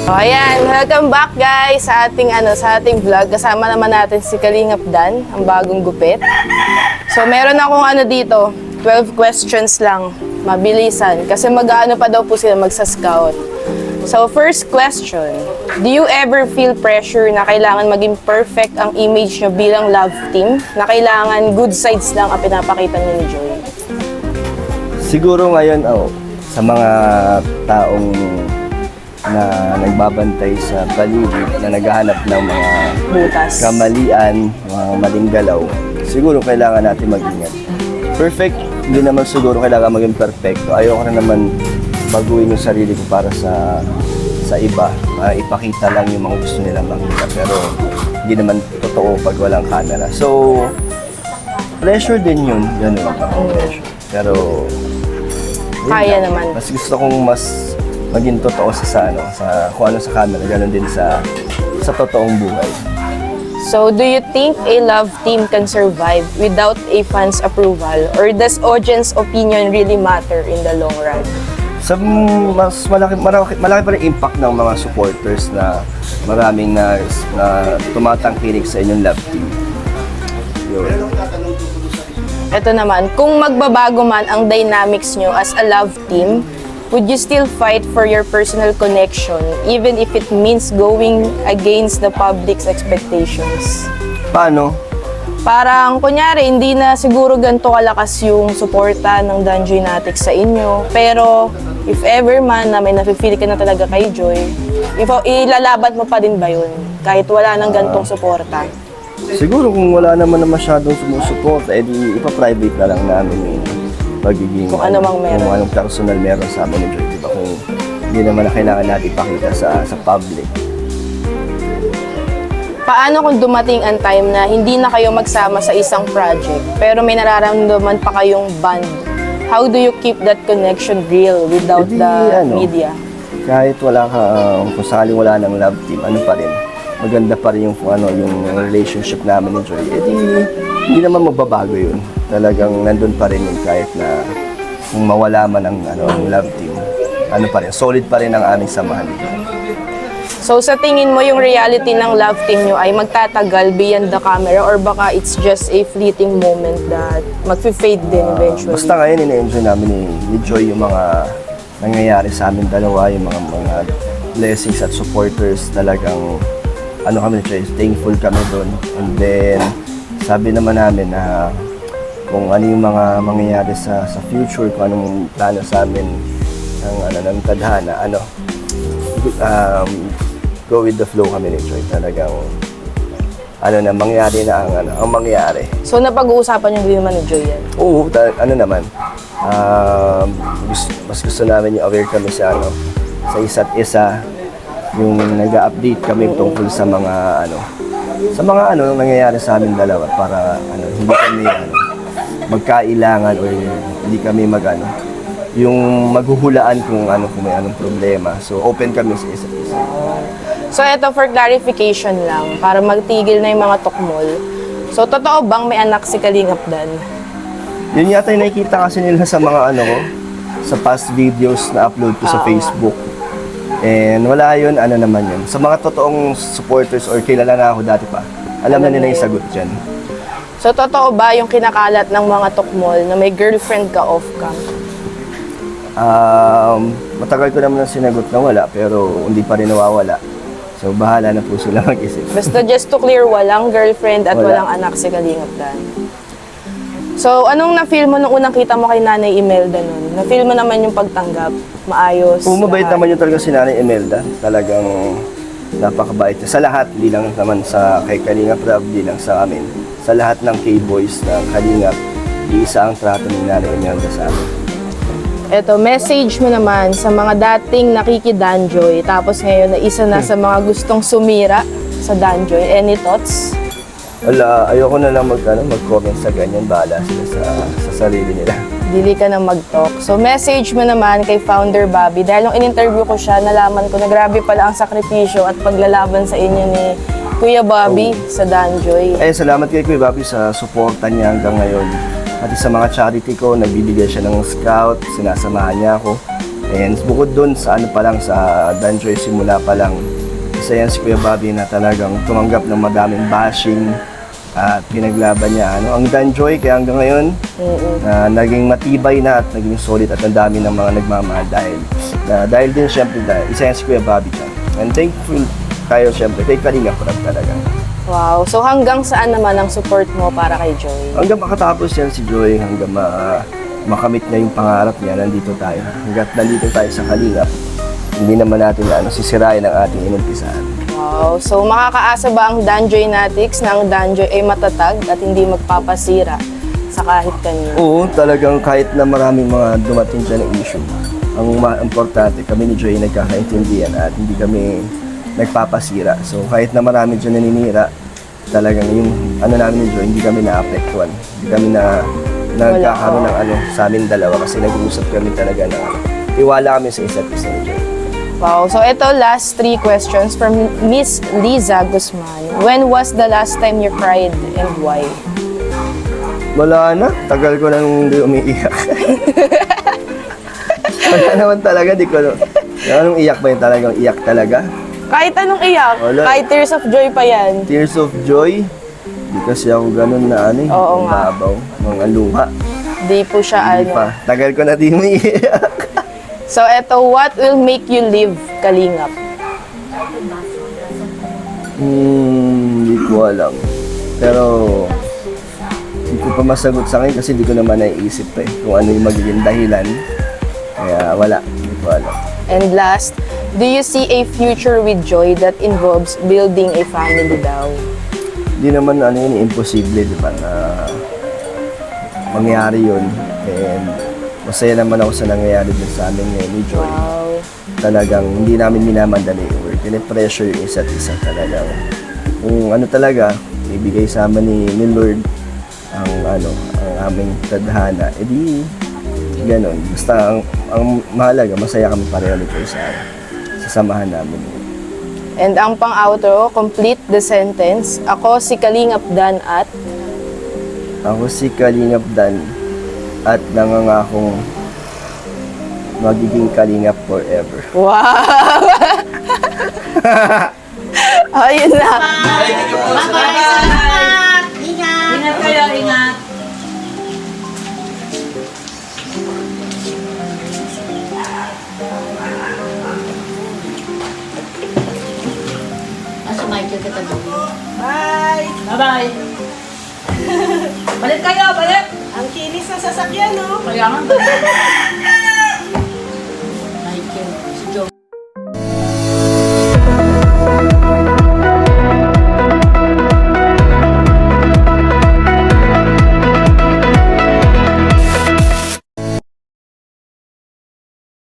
So, ayan, welcome back guys sa ating vlog. Kasama naman natin si Kalingap Dan, ang bagong gupit. So, meron akong dito, 12 questions lang, mabilisan. Kasi mag-aano pa daw po sila magsa-scout. So, first question, do you ever feel pressure na kailangan maging perfect ang image nyo bilang love team? Na kailangan good sides lang ang pinapakita nyo ni Joy? Siguro ngayon, sa mga taong na nagbabantay sa paligid, na naghahanap ng mga Butas. kamalian, mga maling galaw, siguro kailangan natin mag-ingat. Perfect, hindi naman siguro kailangan maging perfecto. Ayoko na naman baguhin yung sarili ko para sa iba. Ipakita lang yung mga gusto nilang makita. Pero hindi naman totoo pag walang camera. So, pressure din yun. Ganun, pressure. Pero, Kaya naman. Mas gusto kong mas maging totoo sa kung ano sa camera, gano'n din sa totoong buhay. So, do you think a love team can survive without a fan's approval? Or does audience opinion really matter in the long run? Mas malaki pa rin impact ng mga supporters na maraming na tumatangkilik sa inyong love team. Yun. Ito naman, kung magbabago man ang dynamics nyo as a love team, would you still fight for your personal connection even if it means going against the public's expectations? Paano? Parang, kunyari, hindi na siguro ganito kalakas yung suporta ng Dan Joynatics sa inyo. Pero, if ever man na may nafe-feel ka na talaga kay Joy, ilalaban mo pa din ba yun? Kahit wala nang gantong suporta? Siguro kung wala naman na masyadong sumusuporta, edi ipa-private na lang namin yung pagiging Kung ano mang meron. Kung anong personal meron sa amin ni Joy, diba? Kung hindi naman na kailangan natin ipakita sa public. Paano kung dumating ang time na hindi na kayo magsama sa isang project, pero may nararamdaman pa kayong bond? How do you keep that connection real without the media? Kahit wala ka, kung sakaling wala ng love team, ano pa rin, maganda pa rin yung relationship namin ni Joy. Hindi naman magbabago yun. Talagang nandun pa rin yun kahit na kung mawala man ang love team. Ano pa rin, solid pa rin ang aming samahan. So sa tingin mo yung reality ng love team nyo ay magtatagal beyond the camera or baka it's just a fleeting moment that mag-fade din eventually? Basta ngayon, ina-enjoy namin ni Joy yung mga nangyayari sa amin dalawa, yung mga blessings at supporters. Talagang kami ni Joy, thankful kami doon. And then, sabi naman namin na kung ano yung mga mangyayari sa future, kung anong plano sa amin ng tadhana, go with the flow kami ni Joy. Talagang mangyari na ang mangyari. So napag-uusapan nyo din naman ni Joy yan? Oo, naman. Mas gusto namin yung aware kami sa isa't isa, yung nag-update kami tungkol sa mga nangyayari sa amin dalawa para hindi kami magkailangan o hindi kami yung maghuhulaan kung may anong problema. So open kami sa isa't isa. So ito for clarification lang, para magtigil na yung mga tukmol. So totoo bang may anak si Kalingap Dan? Yun yata yung nakikita kasi nila sa mga sa past videos na upload ko sa Facebook. And wala yun, naman yun. Sa mga totoong supporters or kilala na ako dati pa, alam na nila yung sagot dyan. So totoo ba yung kinakalat ng mga tukmol na may girlfriend ka off-cam? Matagal ko naman ang sinagot na wala, pero hindi pa rin nawawala. So bahala na po sila mag-isip. Basta just to clear, walang girlfriend at walang anak si Kalingap Dan. So anong na-feel mo nung unang kita mo kay Nanay Imelda nun? Na-feel mo naman yung pagtanggap? Maayos? Mabait naman yung talaga si Nanay Imelda. Talagang napakabait niya. Sa lahat, hindi lang naman kay Kalingap Rab, hindi lang sa amin. Sa lahat ng K-boys ng Kalingap, iisa ang trato ni Nanay Imelda sa amin. Eto, message mo naman sa mga dating nakikidanjoy, tapos ngayon na isa na sa mga gustong sumira sa Danjoy. Any thoughts? Wala, ayoko na lang mag-comment sa ganyan. Bahala sila sa sarili nila. Dili ka na mag-talk. So, message mo naman kay Founder Bobby. Dahil nung in-interview ko siya, nalaman ko na grabe pala ang sakripisyo at paglalaban sa inyo ni Kuya Bobby sa Danjoy. Salamat kay Kuya Bobby sa suporta niya hanggang ngayon. Pati sa mga charity ko, nagbibigay siya ng scout, sinasamahan niya ako. And bukod dun sa ano pa lang, sa Danjoy simula pa lang, isa yan si Kuya Bobby na talagang tumanggap ng madaming bashing at pinaglaban niya. Ano, ang Danjoy kaya hanggang ngayon, naging matibay na at naging solid at ang dami ng mga nagmamahal dahil din syempre dahil isa yan si Kuya Bobby dyan. And thankful tayo syempre kay Kalinga Prab talaga. Wow. So hanggang saan naman ang support mo para kay Joy? Hanggang makatapos yan si Joy, hanggang makamit niya yung pangarap niya, nandito tayo. Hanggat nandito tayo sa Kalingap, hindi naman natin sisirain ang ating inumpisahan. Wow. So makakaasa ba ang Danjoy Natics na ang Danjoy ay matatag at hindi magpapasira sa kahit kanino? Oo, talagang kahit na maraming mga dumating dyan ng issue, ang importante, kami ni Joy nagkakaintindihan at hindi kami nagpapasira. So kahit na marami dyan naninira, talagang yung namin ni Joy, hindi kami naapektuhan. Hindi kami nagkakaroon ng sa amin dalawa kasi nag-uusap kami talaga na iwala kami sa isa't isa ni Joy. Wow. So ito, last 3 questions from Miss Liza Guzman. When was the last time you cried and why? Wala na, tagal ko nang hindi umiiyak. Wala naman talaga, di ko anong iyak ba yung talagang iyak talaga? Kahit anong iyak, Wala. kahit tears of joy pa yan. Tears of joy, di kasi ako ganun na Oo nga. babaw, mga luha. Di po siya Hindi pa, tagal ko na di umiiyak. So eto, what will make you live Kalingap? Hindi ko alam. Pero, hindi ko pa masagot sa akin kasi di ko naman naiisip kung ano yung magiging dahilan. Kaya wala, hindi ko alam. And last, do you see a future with Joy that involves building a family daw? Hindi naman imposible, di ba, na mangyari yun. And masaya naman ako sa nangyayari din sa amin ngayon ni Joy. Wow. Talagang hindi namin minamandali. We're pinipressure yung isa't isa talagang. Kung talaga, ibigay sa amin ni Lord ang aming tadhana, edi ganon. Basta ang mahalaga, masaya kami pareho nito sa samahan namin. And ang pang-outro, complete the sentence. Ako si Kalingap Dan at... Ako si Kalingap Dan at nangangakong magiging Kalingap forever. Wow! Ayun na. Bye-bye! Salamat! Ingat! Ingat kayo, ingat! Nasa Michael katabi. Bye! Bye-bye! Balik kayo, balik! Ang kinis ng sasakyan, no? Kaya nga.